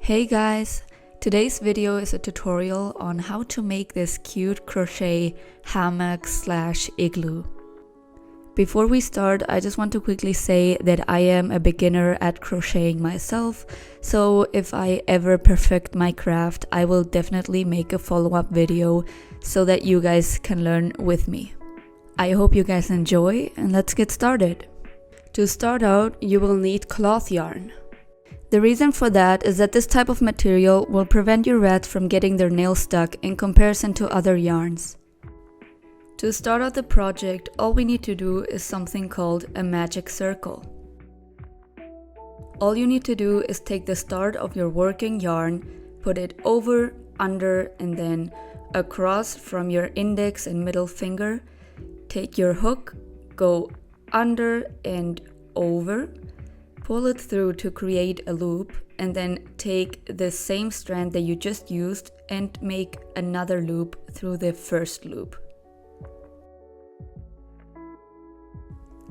Hey guys! Today's video is a tutorial on how to make this cute crochet hammock / igloo. Before we start, I just want to quickly say that I am a beginner at crocheting myself, so if I ever perfect my craft, I will definitely make a follow-up video so that you guys can learn with me. I hope you guys enjoy, and let's get started. To start out, you will need cloth yarn. The reason for that is that this type of material will prevent your rats from getting their nails stuck in comparison to other yarns. To start out the project, all we need to do is something called a magic circle. All you need to do is take the start of your working yarn, put it over, under, and then across from your index and middle finger. Take your hook, go under and over, pull it through to create a loop, and then take the same strand that you just used and make another loop through the first loop.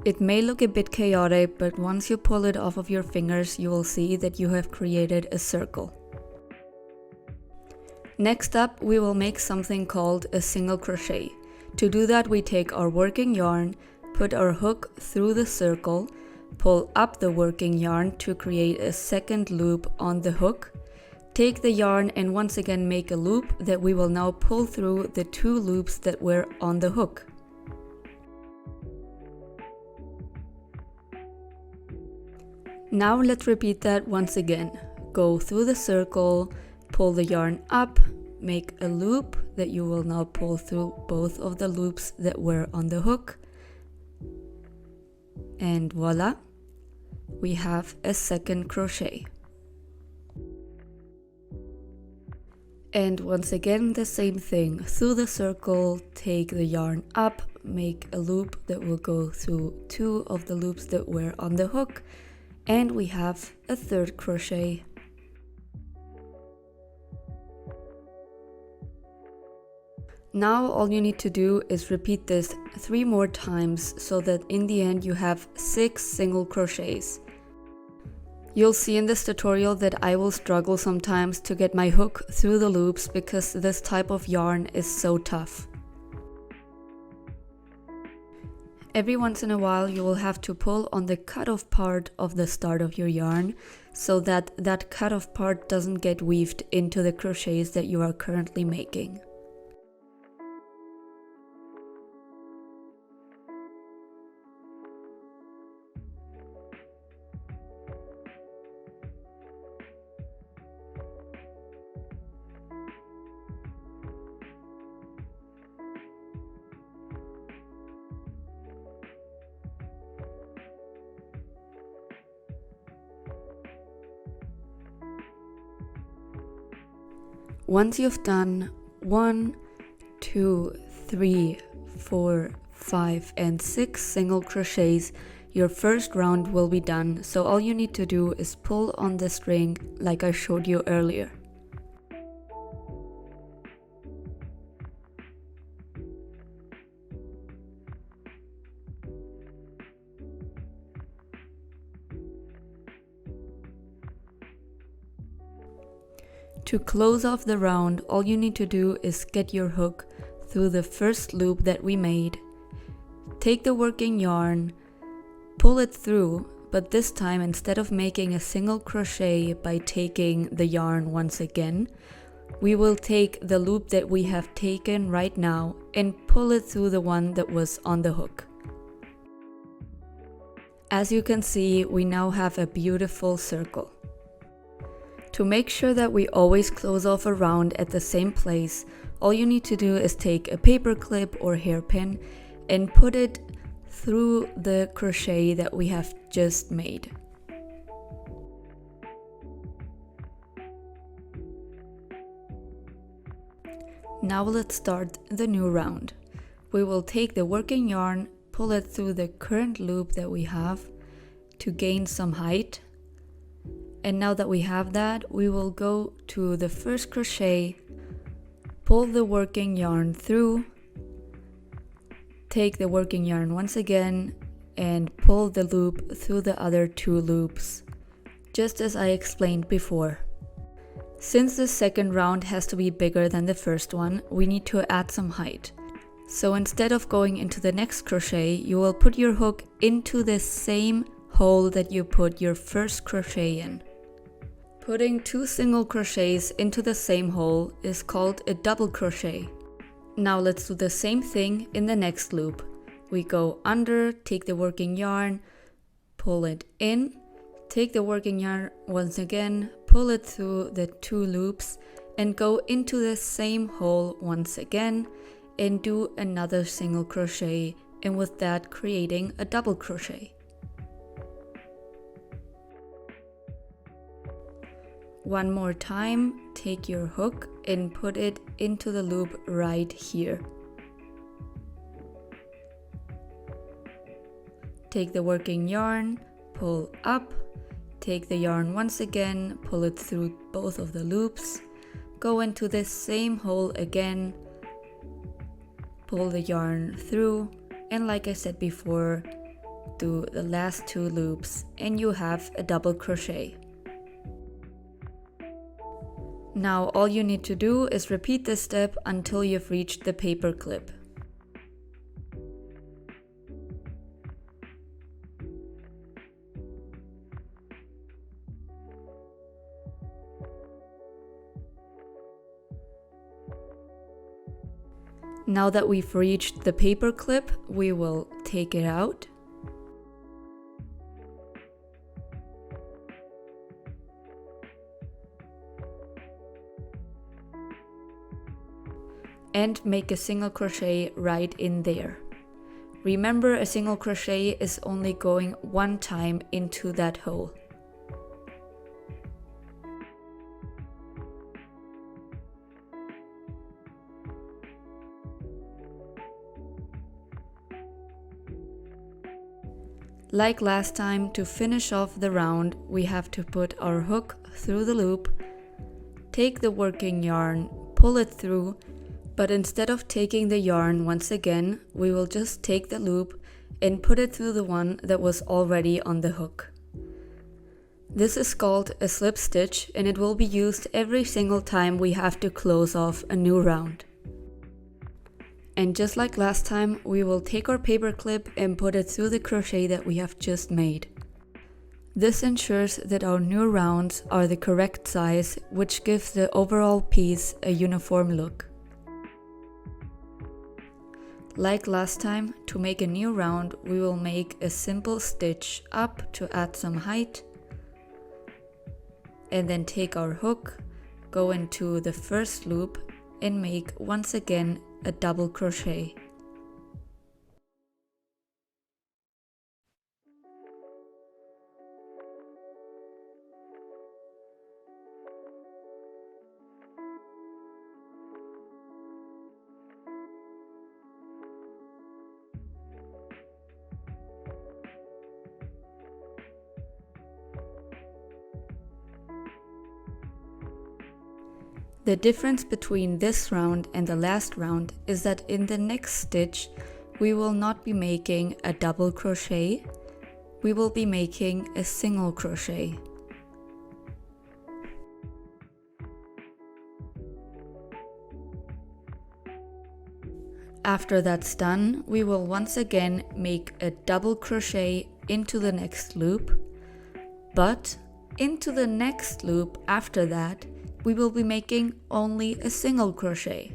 It may look a bit chaotic, but once you pull it off of your fingers, you will see that you have created a circle. Next up, we will make something called a single crochet. To do that, we take our working yarn, put our hook through the circle, pull up the working yarn to create a second loop on the hook, take the yarn and once again make a loop that we will now pull through the two loops that were on the hook. Now let's repeat that once again. Go through the circle, pull the yarn up, make a loop that you will now pull through both of the loops that were on the hook, and voila, we have a second crochet. And once again the same thing, through the circle, take the yarn up, make a loop that will go through two of the loops that were on the hook, and we have a third crochet. Now all you need to do is repeat this 3 more times so that in the end you have 6 single crochets. You'll see in this tutorial that I will struggle sometimes to get my hook through the loops because this type of yarn is so tough. Every once in a while you will have to pull on the cut-off part of the start of your yarn so that that cut-off part doesn't get weaved into the crochets that you are currently making. Once you've done 1, 2, 3, 4, 5, and 6 single crochets, your first round will be done, so all you need to do is pull on the string like I showed you earlier. To close off the round, all you need to do is get your hook through the first loop that we made, take the working yarn, pull it through, but this time instead of making a single crochet by taking the yarn once again, we will take the loop that we have taken right now and pull it through the one that was on the hook. As you can see, we now have a beautiful circle. To make sure that we always close off a round at the same place, all you need to do is take a paper clip or hairpin and put it through the crochet that we have just made. Now let's start the new round. We will take the working yarn, pull it through the current loop that we have to gain some height. And now that we have that, we will go to the first crochet, pull the working yarn through, take the working yarn once again, and pull the loop through the other 2 loops, just as I explained before. Since the second round has to be bigger than the first one, we need to add some height. So instead of going into the next crochet, you will put your hook into the same hole that you put your first crochet in. Putting 2 single crochets into the same hole is called a double crochet. Now let's do the same thing in the next loop. We go under, take the working yarn, pull it in, take the working yarn once again, pull it through the 2 loops and go into the same hole once again and do another single crochet, and with that creating a double crochet. One more time, take your hook and put it into the loop right here. Take the working yarn, pull up, take the yarn once again, pull it through both of the loops, go into the same hole again, pull the yarn through, and like I said before, do the last 2 loops and you have a double crochet. Now all you need to do is repeat this step until you've reached the paper clip. Now that we've reached the paper clip, we will take it out. And make a single crochet right in there. Remember, a single crochet is only going 1 time into that hole. Like last time, to finish off the round, we have to put our hook through the loop, take the working yarn, pull it through, but instead of taking the yarn once again, we will just take the loop and put it through the one that was already on the hook. This is called a slip stitch and it will be used every single time we have to close off a new round. And just like last time, we will take our paper clip and put it through the crochet that we have just made. This ensures that our new rounds are the correct size, which gives the overall piece a uniform look. Like last time, to make a new round, we will make a simple stitch up to add some height, and then take our hook, go into the first loop and make once again a double crochet. The difference between this round and the last round is that in the next stitch we will not be making a double crochet, we will be making a single crochet. After that's done, we will once again make a double crochet into the next loop, but into the next loop after that we will be making only a single crochet.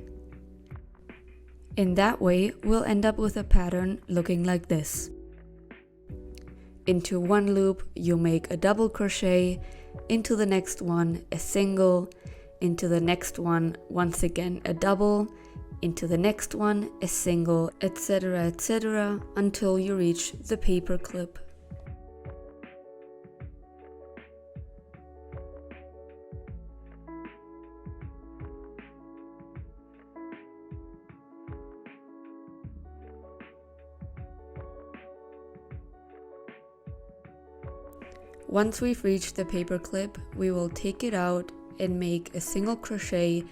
In that way, we'll end up with a pattern looking like this. Into one loop, you make a double crochet, into the next one, a single, into the next one, once again a double, into the next one, a single, etc., until you reach the paper clip. Once we've reached the paper clip, we will take it out and make a single crochet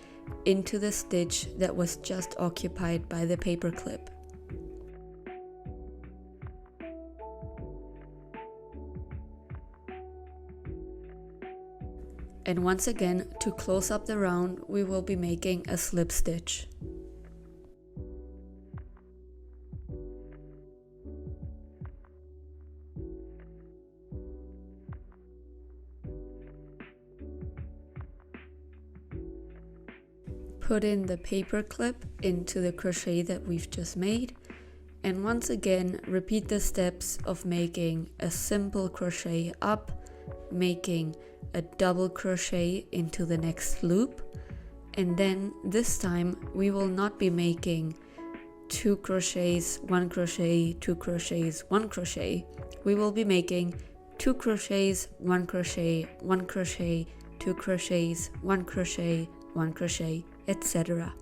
into the stitch that was just occupied by the paper clip. And once again, to close up the round, we will be making a slip stitch. Put in the paper clip into the crochet that we've just made, and once again repeat the steps of making a simple crochet up, making a double crochet into the next loop, and then this time we will not be making 2 crochets, 1 crochet, 2 crochets, 1 crochet. We will be making 2 crochets, 1 crochet, 1 crochet, 2 crochets, 1 crochet, 1 crochet, etc.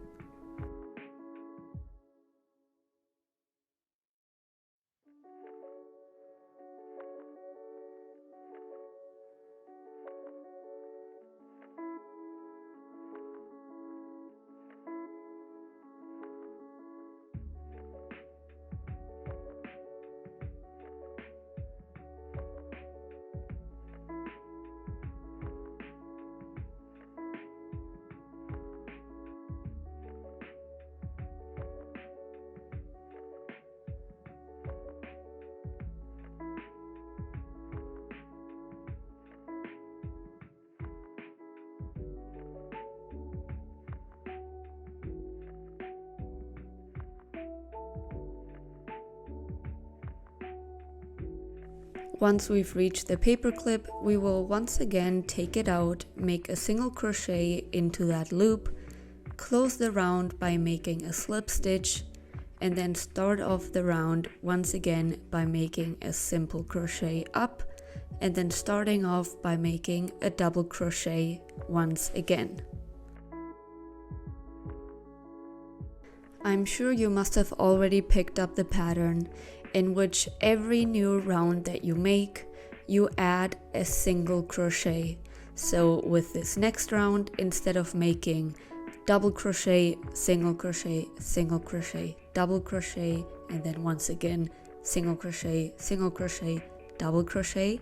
Once we've reached the paper clip, we will once again take it out, make a single crochet into that loop, close the round by making a slip stitch, and then start off the round once again by making a simple crochet up, and then starting off by making a double crochet once again. I'm sure you must have already picked up the pattern in which every new round that you make, you add a single crochet. So with this next round, instead of making double crochet, single crochet, single crochet, double crochet, and then once again single crochet, double crochet,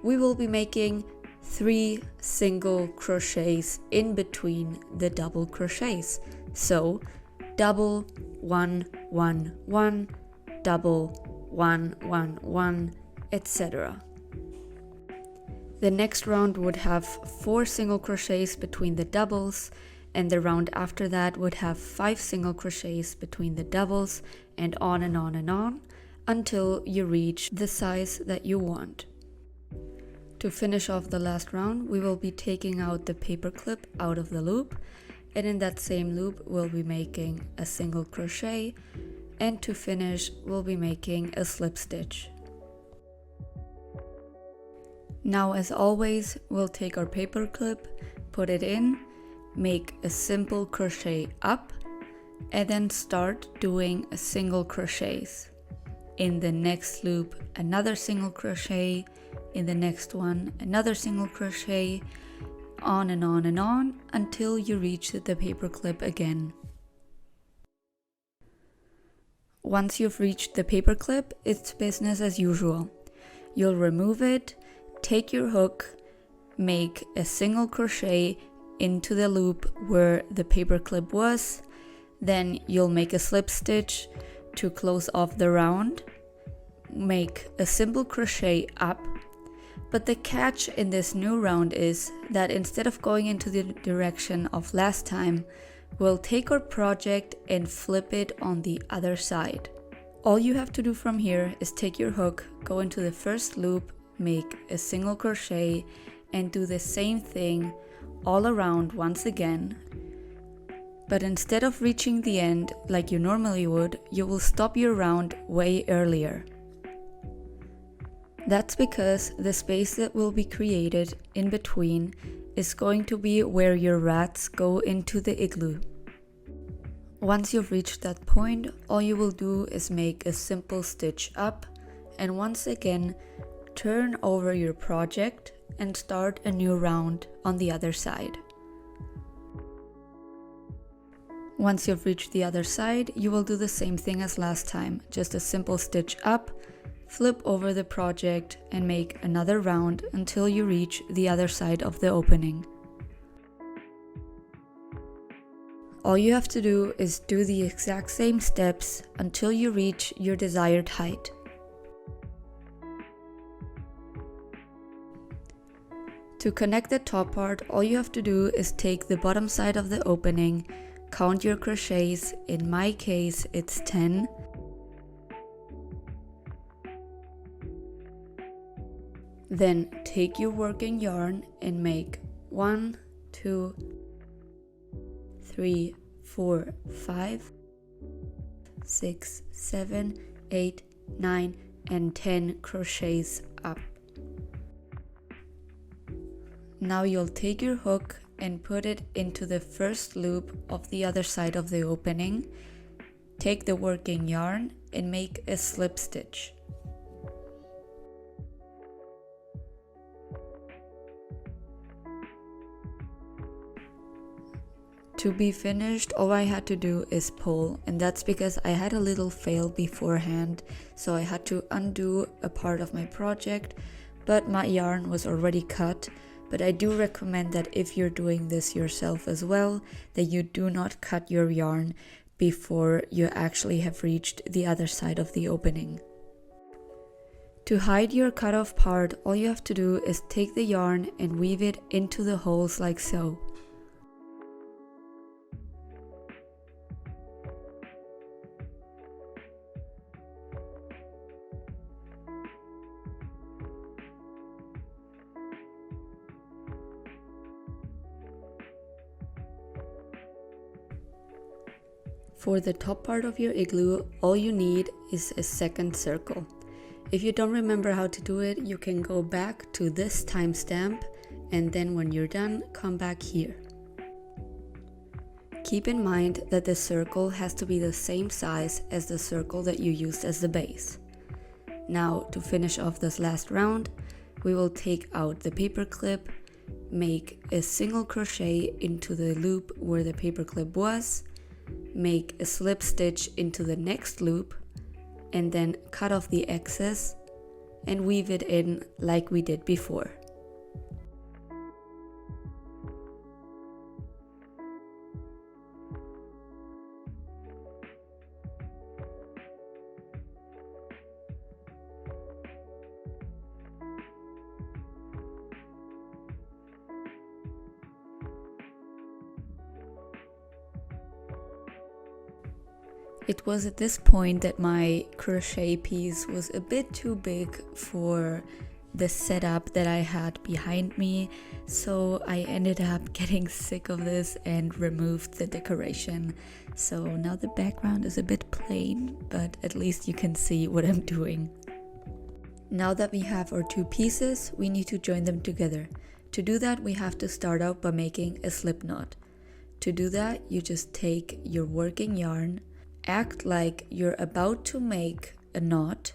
we will be making 3 single crochets in between the double crochets. So double, 1, 1, 1, double, 1, 1, 1, etc. The next round would have 4 single crochets between the doubles, and the round after that would have 5 single crochets between the doubles, and on and on and on until you reach the size that you want. To finish off the last round, we will be taking out the paper clip out of the loop, and in that same loop we'll be making a single crochet, and to finish we'll be making a slip stitch. Now, as always, we'll take our paper clip, put it in, make a simple crochet up, and then start doing a single crochets. In the next loop, another single crochet, in the next one, another single crochet, on and on and on until you reach the paper clip again. Once you've reached the paper clip, it's business as usual. You'll remove it, take your hook, make a single crochet into the loop where the paper clip was, then you'll make a slip stitch to close off the round, make a simple crochet up. But the catch in this new round is that instead of going into the direction of last time, we'll take our project and flip it on the other side. All you have to do from here is take your hook, go into the first loop, make a single crochet, and do the same thing all around once again. But instead of reaching the end like you normally would, you will stop your round way earlier. That's because the space that will be created in between is going to be where your rats go into the igloo. Once you've reached that point, all you will do is make a simple stitch up, and once again turn over your project and start a new round on the other side. Once you've reached the other side, you will do the same thing as last time, just a simple stitch up, Flip over the project and make another round until you reach the other side of the opening. All you have to do is do the exact same steps until you reach your desired height. To connect the top part, all you have to do is take the bottom side of the opening, count your crochets, in my case it's 10, then take your working yarn and make 1, 2, 3, 4, 5, 6, 7, 8, 9, and 10 crochets up. Now you'll take your hook and put it into the first loop of the other side of the opening. Take the working yarn and make a slip stitch. To be finished, all I had to do is pull, and that's because I had a little fail beforehand, so I had to undo a part of my project, but my yarn was already cut. But I do recommend that if you're doing this yourself as well, that you do not cut your yarn before you actually have reached the other side of the opening. To hide your cut off part, all you have to do is take the yarn and weave it into the holes like so. For the top part of your igloo, all you need is a second circle. If you don't remember how to do it, you can go back to this timestamp, and then when you're done, come back here. Keep in mind that the circle has to be the same size as the circle that you used as the base. Now, to finish off this last round, we will take out the paper clip, make a single crochet into the loop where the paper clip was, make a slip stitch into the next loop, and then cut off the excess and weave it in like we did before. It was at this point that my crochet piece was a bit too big for the setup that I had behind me, so I ended up getting sick of this and removed the decoration. So now the background is a bit plain, but at least you can see what I'm doing. Now that we have our two pieces, we need to join them together. To do that, we have to start out by making a slip knot. To do that, you just take your working yarn, act like you're about to make a knot,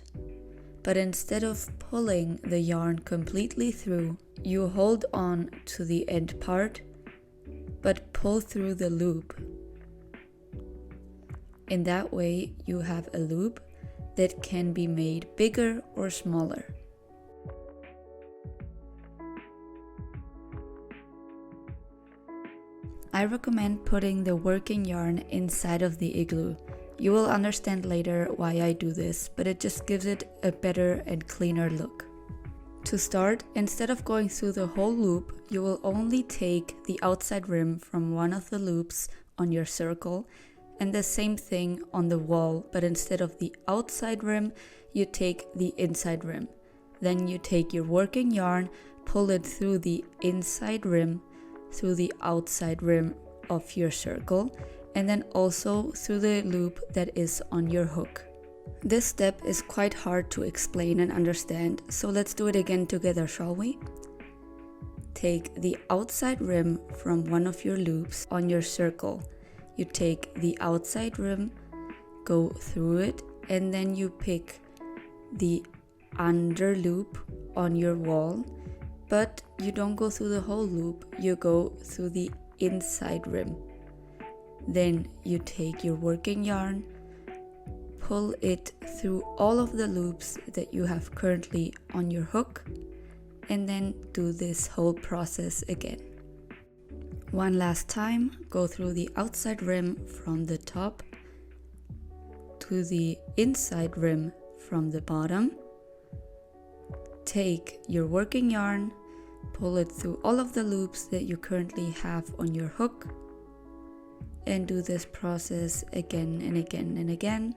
but instead of pulling the yarn completely through, you hold on to the end part, but pull through the loop. In that way, you have a loop that can be made bigger or smaller. I recommend putting the working yarn inside of the igloo. You will understand later why I do this, but it just gives it a better and cleaner look. To start, instead of going through the whole loop, you will only take the outside rim from one of the loops on your circle, and the same thing on the wall, but instead of the outside rim, you take the inside rim. Then you take your working yarn, pull it through the inside rim, through the outside rim of your circle, and then also through the loop that is on your hook. This step is quite hard to explain and understand, so let's do it again together, shall we? Take the outside rim from one of your loops on your circle. You take the outside rim, go through it, and then you pick the under loop on your wall, but you don't go through the whole loop, you go through the inside rim. Then you take your working yarn, pull it through all of the loops that you have currently on your hook, and then do this whole process again. One last time, go through the outside rim from the top to the inside rim from the bottom. Take your working yarn, pull it through all of the loops that you currently have on your hook, and do this process again and again and again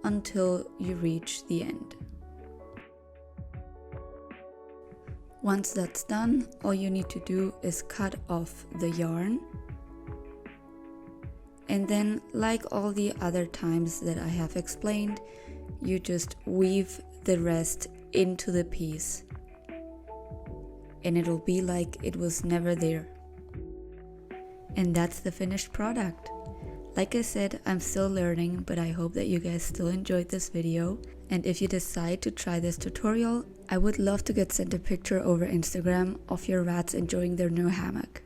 until you reach the end. Once that's done, all you need to do is cut off the yarn, and then, like all the other times that I have explained, you just weave the rest into the piece, and it'll be like it was never there. And that's the finished product. Like I said, I'm still learning, but I hope that you guys still enjoyed this video. And if you decide to try this tutorial, I would love to get sent a picture over Instagram of your rats enjoying their new hammock.